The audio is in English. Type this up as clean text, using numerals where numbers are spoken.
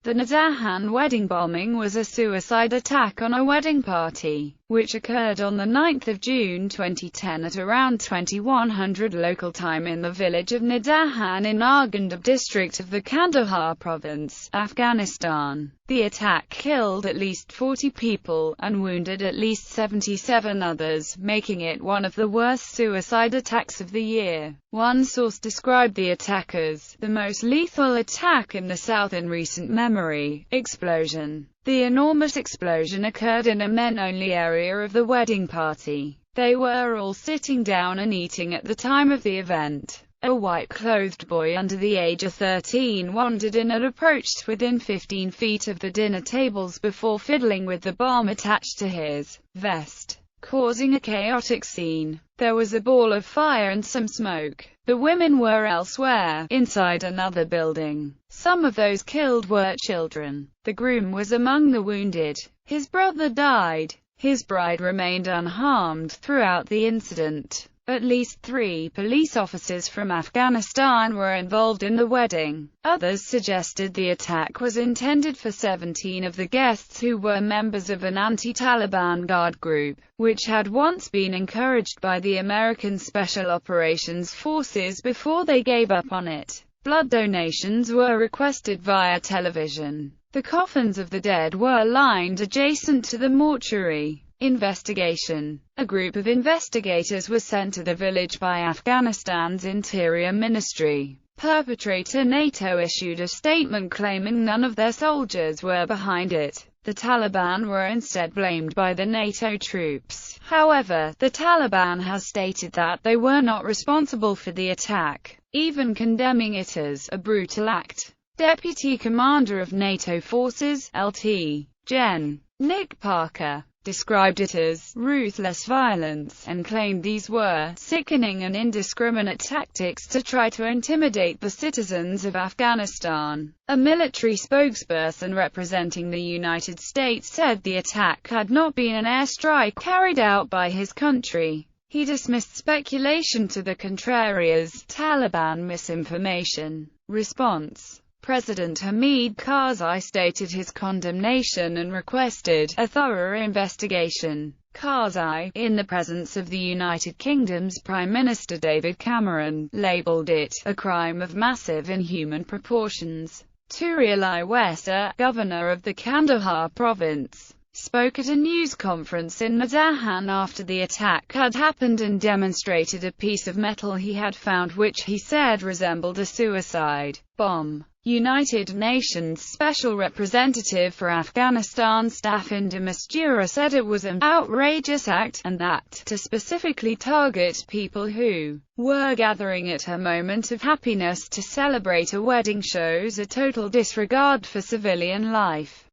The Nadahan wedding bombing was a suicide attack on a wedding party, which occurred on 9 June 2010 at around 2100 local time in the village of Nadahan in Arghandab district of the Kandahar province, Afghanistan. The attack killed at least 40 people, and wounded at least 77 others, making it one of the worst suicide attacks of the year. One source described the attack as the most lethal attack in the south in recent memory. Explosion. The enormous explosion occurred in a men-only area of the wedding party. They were all sitting down and eating at the time of the event. A white-clothed boy under the age of 13 wandered in and approached within 15 feet of the dinner tables before fiddling with the bomb attached to his vest, causing a chaotic scene. There was a ball of fire and some smoke. The women were elsewhere, inside another building. Some of those killed were children. The groom was among the wounded. His brother died. His bride remained unharmed throughout the incident. At least 3 police officers from Afghanistan were involved in the wedding. Others suggested the attack was intended for 17 of the guests who were members of an anti-Taliban guard group, which had once been encouraged by the American Special Operations Forces before they gave up on it. Blood donations were requested via television. The coffins of the dead were lined adjacent to the mortuary. Investigation. A group of investigators was sent to the village by Afghanistan's Interior Ministry. Perpetrator NATO issued a statement claiming none of their soldiers were behind it. The Taliban were instead blamed by the NATO troops. However, the Taliban has stated that they were not responsible for the attack, even condemning it as a brutal act. Deputy Commander of NATO Forces, Lt. Gen. Nick Parker, described it as ruthless violence, and claimed these were sickening and indiscriminate tactics to try to intimidate the citizens of Afghanistan. A military spokesperson representing the United States said the attack had not been an airstrike carried out by his country. He dismissed speculation to the contrary as Taliban misinformation. Response. President Hamid Karzai stated his condemnation and requested a thorough investigation. Karzai, in the presence of the United Kingdom's Prime Minister David Cameron, labelled it a crime of massive inhuman proportions. Turiali Westa, governor of the Kandahar province, spoke at a news conference in Nadahan after the attack had happened and demonstrated a piece of metal he had found which he said resembled a suicide bomb. United Nations Special Representative for Afghanistan Staffan de Mistura said it was an outrageous act, and that to specifically target people who were gathering at a moment of happiness to celebrate a wedding shows a total disregard for civilian life.